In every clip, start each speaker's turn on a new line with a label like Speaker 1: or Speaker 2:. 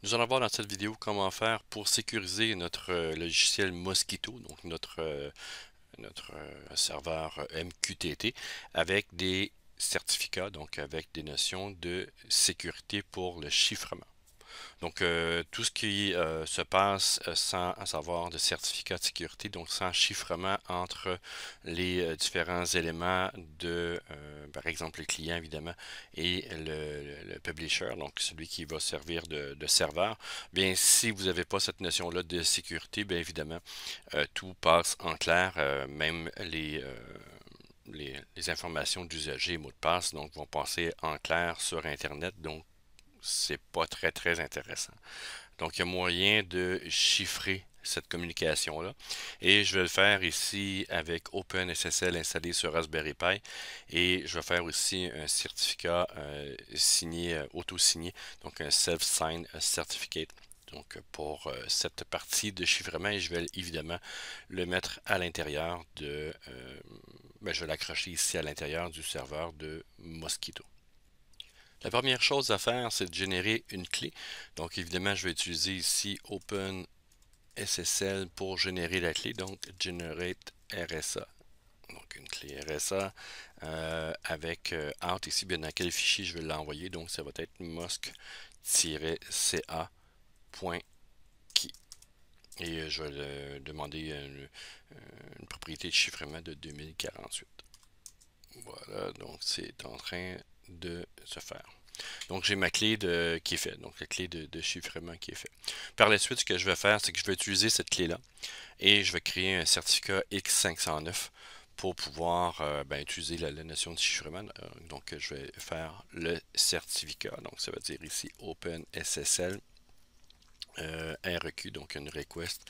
Speaker 1: Nous allons voir dans cette vidéo comment faire pour sécuriser notre logiciel Mosquito, donc notre serveur MQTT, avec des certificats, donc avec des notions de sécurité pour le chiffrement. Donc, tout ce qui se passe sans avoir de certificat de sécurité, donc sans chiffrement entre les différents éléments de, par exemple, le client, évidemment, et le publisher, donc celui qui va servir de serveur, bien, si vous n'avez pas cette notion-là de sécurité, bien évidemment, tout passe en clair, même les informations d'usager et mots de passe donc vont passer en clair sur Internet, donc c'est pas très intéressant. Donc, il y a moyen de chiffrer cette communication-là. Et je vais le faire ici avec OpenSSL installé sur Raspberry Pi. Et je vais faire aussi un certificat signé, auto-signé, donc un Self-Sign Certificate. Donc, pour cette partie de chiffrement, et je vais évidemment le mettre à l'intérieur je vais l'accrocher ici à l'intérieur du serveur de Mosquito. La première chose à faire, c'est de générer une clé. Donc évidemment, je vais utiliser ici OpenSSL pour générer la clé. Donc Generate RSA. Donc une clé RSA avec out ici, bien dans quel fichier je vais l'envoyer. Donc ça va être mosc-ca.key. Et je vais demander une propriété de chiffrement de 2048. Voilà, donc c'est en train de se faire. Donc, j'ai ma clé qui est faite, donc la clé de chiffrement qui est faite. Par la suite, ce que je vais faire, c'est que je vais utiliser cette clé-là et je vais créer un certificat X509 pour pouvoir utiliser la notion de chiffrement. Donc, je vais faire le certificat. Donc, ça veut dire ici OpenSSL REQ, donc une request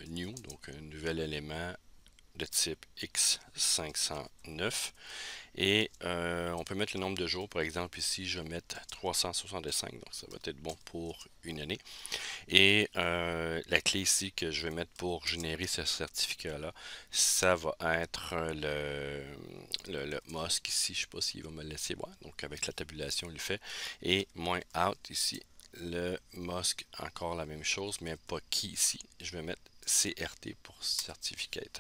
Speaker 1: new, donc un nouvel élément de type X509. Et on peut mettre le nombre de jours. Par exemple, ici, je vais mettre 365. Donc, ça va être bon pour une année. Et la clé ici que je vais mettre pour générer ce certificat-là, ça va être le MOSC ici. Je ne sais pas s'il va me le laisser voir. Donc, avec la tabulation, il le fait. Et moins out ici. Le MOSC, encore la même chose, mais pas qui ici. Je vais mettre CRT pour certificate.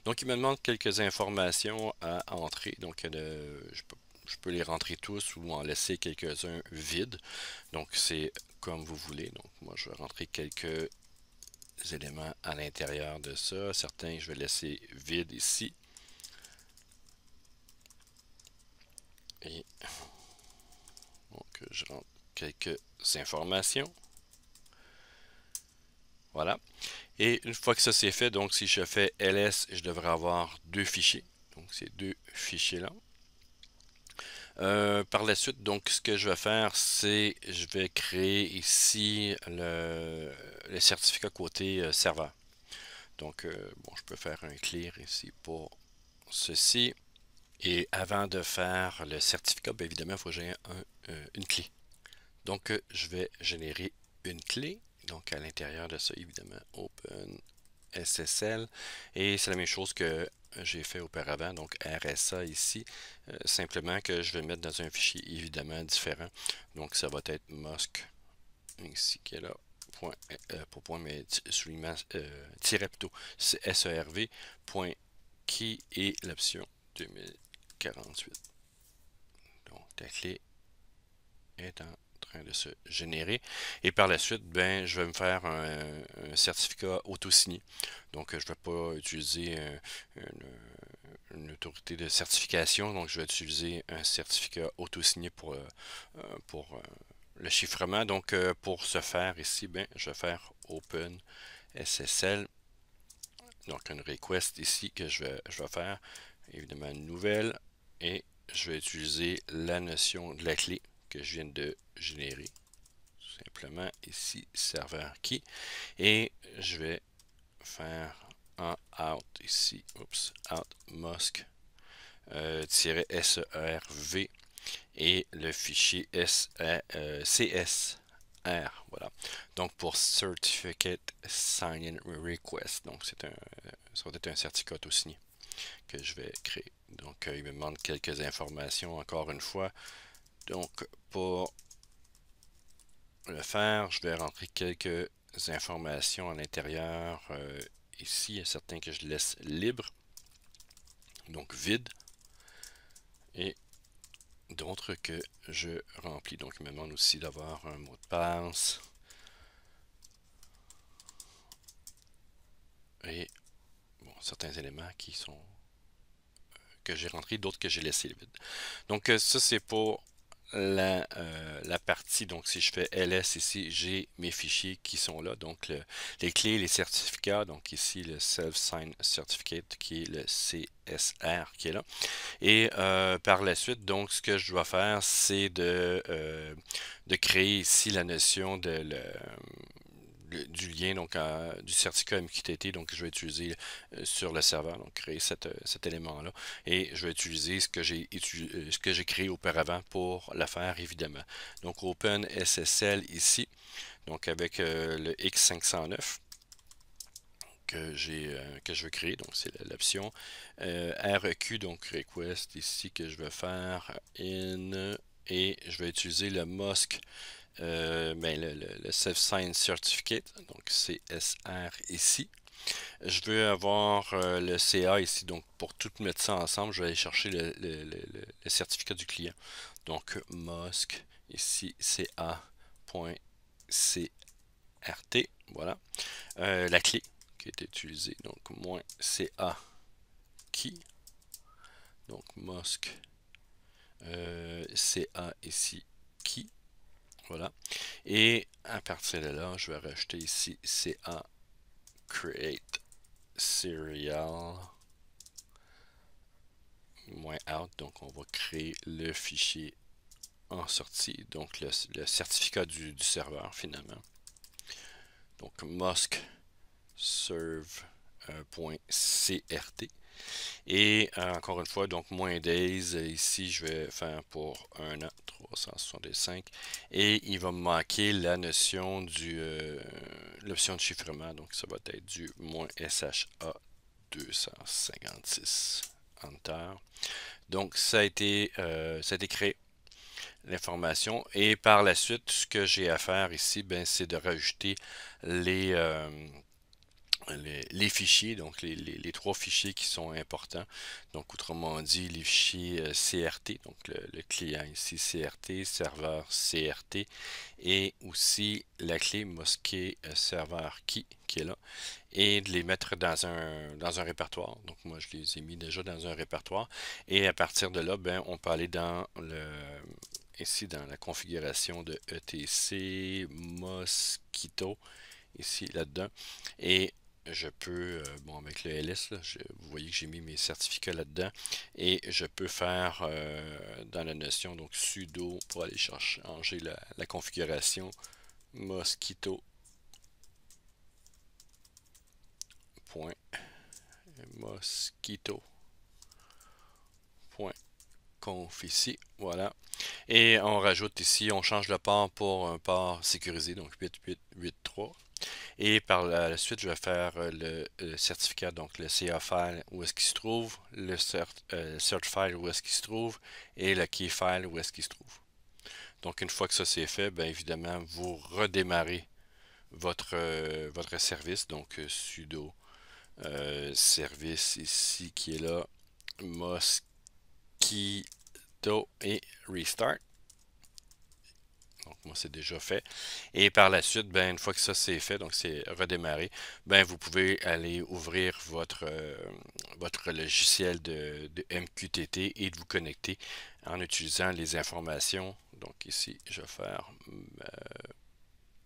Speaker 1: Donc, il me demande quelques informations à entrer. Donc, je peux les rentrer tous ou en laisser quelques-uns vides. Donc, c'est comme vous voulez. Donc, moi, je vais rentrer quelques éléments à l'intérieur de ça. Certains, je vais laisser vides ici. Et donc, je rentre quelques informations. Voilà. Et une fois que ça c'est fait, donc si je fais ls, je devrais avoir deux fichiers. Donc, ces deux fichiers-là. Par la suite, donc, ce que je vais faire, c'est je vais créer ici le certificat côté serveur. Donc, bon, je peux faire un clear ici pour ceci. Et avant de faire le certificat, bien évidemment, il faut que j'ai une clé. Donc, je vais générer une clé. Donc, à l'intérieur de ça, évidemment, Open SSL. Et c'est la même chose que j'ai fait auparavant, donc RSA ici, simplement que je vais mettre dans un fichier évidemment différent. Donc ça va être Mosc, ici qui est là, point, pour point, mais soulignement, tiret plutôt, SERV, point, qui est l'option 2048. Donc la clé est en train de se générer. Et par la suite, ben, je vais me faire un certificat auto-signé. Donc, je ne vais pas utiliser une autorité de certification. Donc, je vais utiliser un certificat auto-signé pour le chiffrement. Donc, pour ce faire ici, ben, je vais faire Open SSL. Donc, une request ici que je vais faire. Évidemment, une nouvelle. Et je vais utiliser la notion de la clé que je viens de générer. Simplement ici, serveur key. Et je vais faire un out ici. Oups, out mosc -serv et le fichier CSR. Voilà. Donc pour Certificate Sign-in Request. Donc ça va être un certificat auto-signé que je vais créer. Donc il me demande quelques informations encore une fois. Donc pour le faire, je vais rentrer quelques informations à l'intérieur. Ici, il y a certains que je laisse libre, donc vide, et d'autres que je remplis. Donc, il me demande aussi d'avoir un mot de passe. Et bon, certains éléments qui sont que j'ai rentrés, d'autres que j'ai laissés vides. Donc, ça, c'est pour la partie. Donc, si je fais ls ici, j'ai mes fichiers qui sont là. Donc, les clés, les certificats. Donc, ici, le Self-Sign Certificate qui est le CSR qui est là. Et par la suite, donc, ce que je dois faire, c'est de créer ici la notion du lien, donc du certificat MQTT, donc je vais utiliser sur le serveur, donc créer cet élément-là, et je vais utiliser ce que j'ai créé auparavant pour le faire évidemment. Donc OpenSSL ici, donc avec le X509 que je veux créer, donc c'est l'option REQ, donc request ici que je vais faire in, et je vais utiliser le MOSC le Self-Sign Certificate, donc CSR ici. Je veux avoir le CA ici, donc pour tout mettre ça ensemble, je vais aller chercher le certificat du client. Donc MOSC ici, CA.CRT, voilà. La clé qui est utilisée, donc -CA key, donc MOSC CA ici key. Voilà. Et à partir de là, je vais rajouter ici CA create serial -out. Donc, on va créer le fichier en sortie. Donc, le certificat du serveur finalement. Donc, MOSC serve.crt. Et encore une fois, donc -days, ici je vais faire pour un an, 365, et il va me manquer la notion l'option de chiffrement, donc ça va être du -SHA 256, Enter. Donc ça a été créé, l'information, et par la suite, ce que j'ai à faire ici, ben, c'est de rajouter les fichiers, donc les trois fichiers qui sont importants. Donc, autrement dit, les fichiers CRT, donc le client ici CRT, serveur CRT, et aussi la clé Mosquée serveur key qui est là, et de les mettre dans un répertoire. Donc, moi, je les ai mis déjà dans un répertoire, et à partir de là, ben, on peut aller ici dans la configuration de etc mosquito ici là-dedans, et je peux, bon, avec le ls, là, vous voyez que j'ai mis mes certificats là-dedans, et je peux faire dans la notion, donc sudo, pour aller changer la configuration, mosquito point mosquito point conf ici, voilà. Et on rajoute ici, on change le port pour un port sécurisé, donc 8883. Et par la suite, je vais faire le certificat, donc le CA file où est-ce qu'il se trouve, le cert file où est-ce qu'il se trouve, et le key file où est-ce qu'il se trouve. Donc une fois que ça c'est fait, bien évidemment, vous redémarrez votre service, donc sudo service ici qui est là, mosquito et restart. Donc moi c'est déjà fait. Et par la suite, ben, une fois que ça c'est fait, donc c'est redémarré, ben, vous pouvez aller ouvrir votre logiciel de MQTT et de vous connecter en utilisant les informations. Donc ici, je vais faire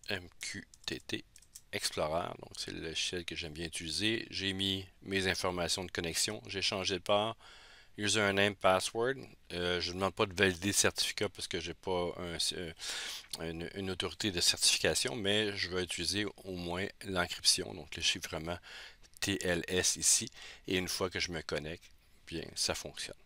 Speaker 1: MQTT Explorer. Donc c'est le logiciel que j'aime bien utiliser. J'ai mis mes informations de connexion, j'ai changé de port. Username, password. Je ne demande pas de valider le certificat parce que j'ai pas une autorité de certification, mais je vais utiliser au moins l'encryption, donc le chiffrement TLS ici. Et une fois que je me connecte, bien, ça fonctionne.